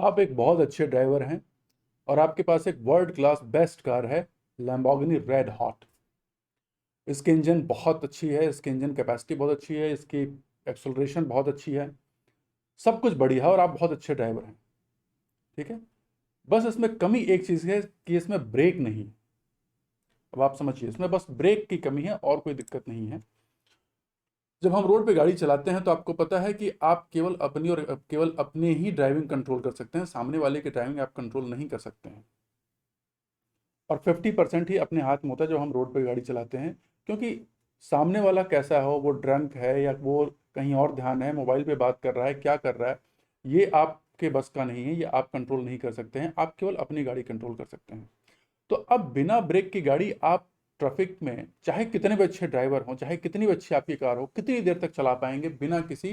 आप एक बहुत अच्छे ड्राइवर हैं और आपके पास एक वर्ल्ड क्लास बेस्ट कार है, लैम्बोर्गिनी रेड हॉट। इसकी इंजन बहुत अच्छी है, इसकी इंजन कैपेसिटी बहुत अच्छी है, इसकी एक्सेलरेशन बहुत अच्छी है, सब कुछ बढ़िया है और आप बहुत अच्छे ड्राइवर हैं। ठीक है। बस इसमें कमी एक चीज़ है कि इसमें ब्रेक नहीं है। अब आप समझिए, इसमें बस ब्रेक की कमी है और कोई दिक्कत नहीं है। जब हम रोड पे गाड़ी चलाते हैं तो आपको पता है कि आप केवल अपनी और केवल अपने ही ड्राइविंग कंट्रोल कर सकते हैं, सामने वाले की ड्राइविंग आप कंट्रोल नहीं कर सकते हैं। और 50% ही अपने हाथ में होता है जब हम रोड पे गाड़ी चलाते हैं, क्योंकि सामने वाला कैसा हो, वो ड्रंक है या वो कहीं और ध्यान है, मोबाइल पे बात कर रहा है, क्या कर रहा है, ये आपके बस का नहीं है, ये आप कंट्रोल नहीं कर सकते हैं। आप केवल अपनी गाड़ी कंट्रोल कर सकते हैं। तो अब बिना ब्रेक की गाड़ी आप ट्रैफिक में चाहे कितने भी अच्छे ड्राइवर हो, चाहे कितनी भी अच्छी आपकी कार हो, कितनी देर तक चला पाएंगे बिना किसी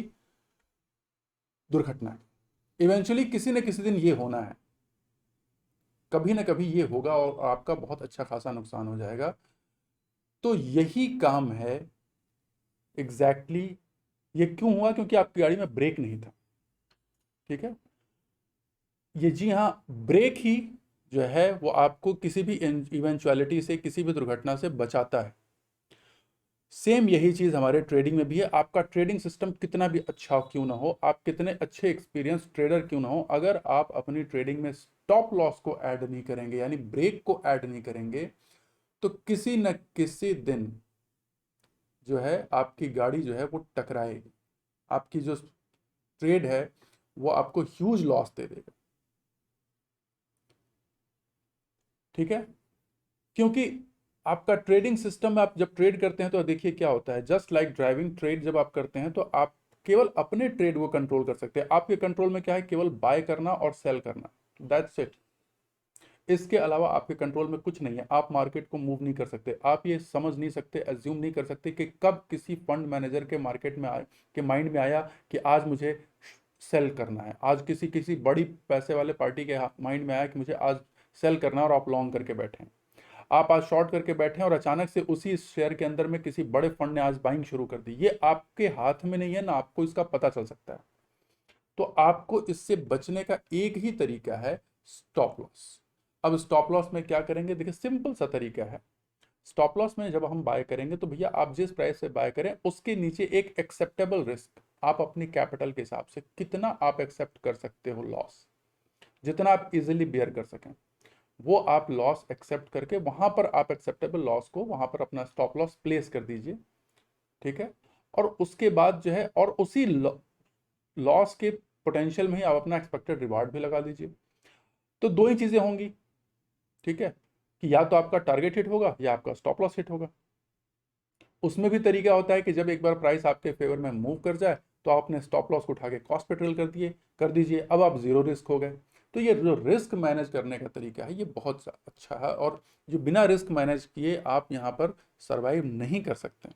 दुर्घटना के? इवेंचुअली किसी न किसी दिन ये होना है, कभी ना कभी ये होगा और आपका बहुत अच्छा खासा नुकसान हो जाएगा। तो यही काम है एग्जैक्टली exactly। ये क्यों हुआ? क्योंकि आपकी गाड़ी में ब्रेक नहीं था। ठीक है। ये जी हाँ, ब्रेक ही जो है वो आपको किसी भी इवेंचुअलिटी से, किसी भी दुर्घटना से बचाता है। सेम यही चीज हमारे ट्रेडिंग में भी है। आपका ट्रेडिंग सिस्टम कितना भी अच्छा क्यों ना हो, आप कितने अच्छे एक्सपीरियंस ट्रेडर क्यों ना हो, अगर आप अपनी ट्रेडिंग में स्टॉप लॉस को ऐड नहीं करेंगे, यानी ब्रेक को ऐड नहीं करेंगे, तो किसी न किसी दिन जो है आपकी गाड़ी जो है वो टकराएगी। आपकी जो ट्रेड है वो आपको ह्यूज लॉस दे देगा। ठीक है। क्योंकि आपका ट्रेडिंग सिस्टम में आप जब ट्रेड करते हैं तो देखिए क्या होता है, जस्ट लाइक ड्राइविंग, ट्रेड जब आप करते हैं तो आप केवल अपने ट्रेड को कंट्रोल कर सकते हैं। आपके कंट्रोल में क्या है? केवल बाय करना और सेल करना, दैट्स इट। इसके अलावा आपके कंट्रोल में कुछ नहीं है। आप मार्केट को मूव नहीं कर सकते, आप ये समझ नहीं सकते, एज्यूम नहीं कर सकते कि कब किसी फंड मैनेजर के मार्केट में आए, के माइंड में आया कि आज मुझे सेल करना है। आज किसी किसी बड़ी पैसे वाले पार्टी के माइंड में आया कि मुझे आज सेल करना है और आप लॉन्ग करके बैठे हैं। आप आज शॉर्ट करके बैठे हैं और अचानक से उसी शेयर के अंदर में किसी बड़े फंड ने आज बाइंग शुरू कर दी। ये आपके हाथ में नहीं है ना, आपको इसका पता चल सकता है। तो आपको इससे बचने का एक ही तरीका है, स्टॉप लॉस। अब स्टॉप लॉस में क्या करेंगे? देखिए सिंपल सा तरीका है। स्टॉप लॉस में जब हम बाय करेंगे तो भैया आप जिस प्राइस से बाय करें उसके नीचे एक एक्सेप्टेबल रिस्क, आप अपनी कैपिटल के हिसाब से कितना आप एक्सेप्ट कर सकते हो लॉस, जितना आप इजीली बियर कर सकें, वो आप लॉस एक्सेप्ट करके वहां पर आप एक्सेप्टेबल लॉस को वहां पर अपना स्टॉप लॉस प्लेस कर दीजिए। ठीक है। और उसके बाद जो है, और उसी लॉस के पोटेंशियल में ही आप अपना एक्सपेक्टेड रिवार्ड भी लगा दीजिए। तो दो ही चीजें होंगी। ठीक है। कि या तो आपका टारगेट हिट होगा या आपका स्टॉप लॉस हिट होगा। उसमें भी तरीका होता है कि जब एक बार प्राइस आपके फेवर में मूव कर जाए तो आप अपने स्टॉप लॉस को उठा के कॉस्ट पे ट्रेल कर दीजिए। अब आप जीरो रिस्क हो गए। तो ये जो रिस्क मैनेज करने का तरीका है ये बहुत अच्छा है, और जो बिना रिस्क मैनेज किए आप यहाँ पर सरवाइव नहीं कर सकते।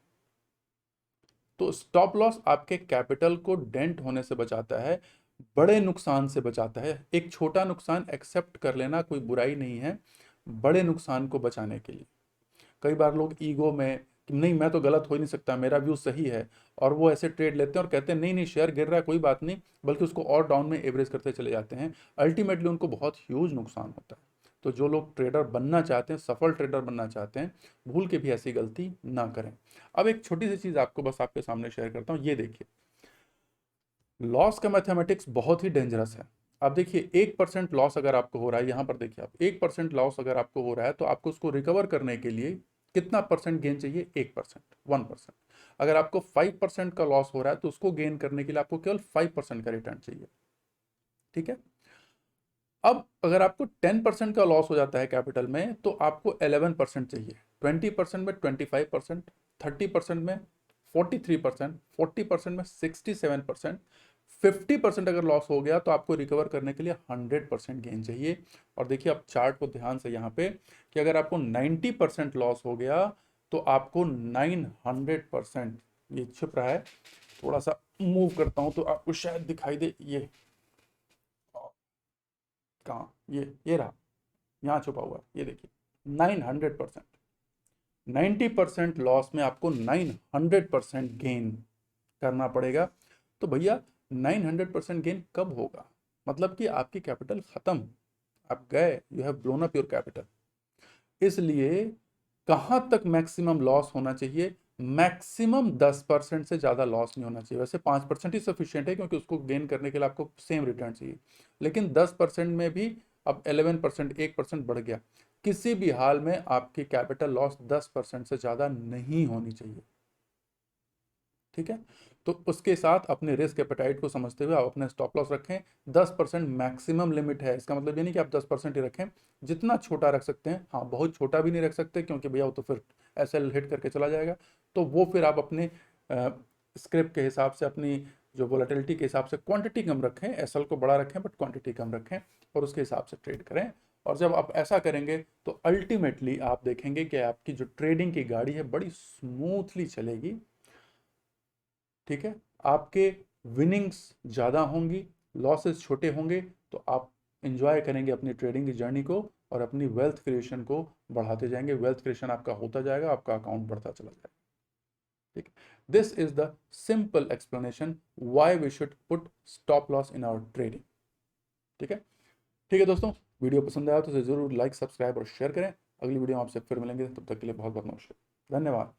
तो स्टॉप लॉस आपके कैपिटल को डेंट होने से बचाता है, बड़े नुकसान से बचाता है। एक छोटा नुकसान एक्सेप्ट कर लेना कोई बुराई नहीं है, बड़े नुकसान को बचाने के लिए। कई बार लोग ईगो में कि नहीं मैं तो गलत हो ही नहीं सकता, मेरा व्यू सही है, और वो ऐसे ट्रेड लेते हैं और कहते हैं नहीं नहीं शेयर गिर रहा है कोई बात नहीं, बल्कि उसको और डाउन में एवरेज करते चले जाते हैं। अल्टीमेटली उनको बहुत ह्यूज नुकसान होता है। तो जो लोग ट्रेडर बनना चाहते हैं, सफल ट्रेडर बनना चाहते हैं, भूल के भी ऐसी गलती ना करें। अब एक छोटी सी चीज आपको बस आपके सामने शेयर करता हूँ, ये देखिए। लॉस का मैथमेटिक्स बहुत ही डेंजरस है। अब देखिए 1% लॉस अगर आपको हो रहा है, यहां पर देखिए आप 1% लॉस अगर आपको हो रहा है तो आपको उसको रिकवर करने के लिए कितना परसेंट गेन चाहिए? 1%, 1%। अगर आपको 5% का लॉस हो रहा है तो उसको गेन करने के लिए आपको केवल 5% का रिटर्न चाहिए। ठीक है। अब अगर आपको 10% का लॉस हो जाता है कैपिटल में तो आपको 11% चाहिए, 20% में 25%, 30% में 43%, 40% में 67%, 50% अगर लॉस हो गया तो आपको रिकवर करने के लिए 100% गेन चाहिए। और देखिए आप चार्ट को ध्यान से यहाँ पे, कि अगर आपको 90% लॉस हो गया तो आपको 900%, ये छिप रहा है, थोड़ा सा मूव करता हूं तो आपको शायद दिखाई दे, ये कहाँ, ये रहा, यहाँ छुपा हुआ है, ये देखिए 900%। 90% लॉस में आपको 900% गेन करना पड़ेगा। तो भैया 900% गेन कब होगा? मतलब कि आपकी कैपिटल खत्म, आप गए, you have blown up your capital. इसलिए कहां तक मैक्सिमम लॉस होना चाहिए? मैक्सिमम 10% से ज़्यादा लॉस नहीं होना चाहिए। वैसे 5% ही सफिशियंट है, क्योंकि उसको गेन करने के लिए आपको सेम रिटर्न चाहिए। लेकिन 10% में भी अब 11%, 1% बढ़ गया, किसी भी हाल में आपकी कैपिटल लॉस 10% से ज़्यादा नहीं होनी चाहिए। ठीक है, तो उसके साथ अपने रिस्क एपेटाइट को समझते हुए आप अपने स्टॉप लॉस रखें। 10% मैक्सिमम लिमिट है, इसका मतलब ये नहीं कि आप 10% ही रखें, जितना छोटा रख सकते हैं। हाँ, बहुत छोटा भी नहीं रख सकते, क्योंकि भैया वो तो फिर एसएल हिट करके चला जाएगा। तो वो फिर आप अपने स्क्रिप्ट के हिसाब से, अपनी जो वोलेटिलिटी के हिसाब से क्वांटिटी कम रखें, एसएल को बड़ा रखें बट क्वांटिटी कम रखें, और उसके हिसाब से ट्रेड करें। और जब आप ऐसा करेंगे तो अल्टीमेटली आप देखेंगे कि आपकी जो ट्रेडिंग की गाड़ी है बड़ी स्मूथली चलेगी। ठीक है, आपके विनिंग्स ज़्यादा होंगी, लॉसेस छोटे होंगे, तो आप इंजॉय करेंगे अपनी ट्रेडिंग की जर्नी को और अपनी वेल्थ क्रिएशन को बढ़ाते जाएंगे। वेल्थ क्रिएशन आपका होता जाएगा, आपका अकाउंट बढ़ता चला जाएगा। ठीक है, this is the simple explanation why we should put stop loss in our trading. ठीक है, ठीक है दोस्तों, वीडियो पसंद आया तो इसे जरूर लाइक, सब्सक्राइब और शेयर करें। अगली वीडियो में आपसे फिर मिलेंगे, तब तक के लिए बहुत बहुत नमस्कार, धन्यवाद।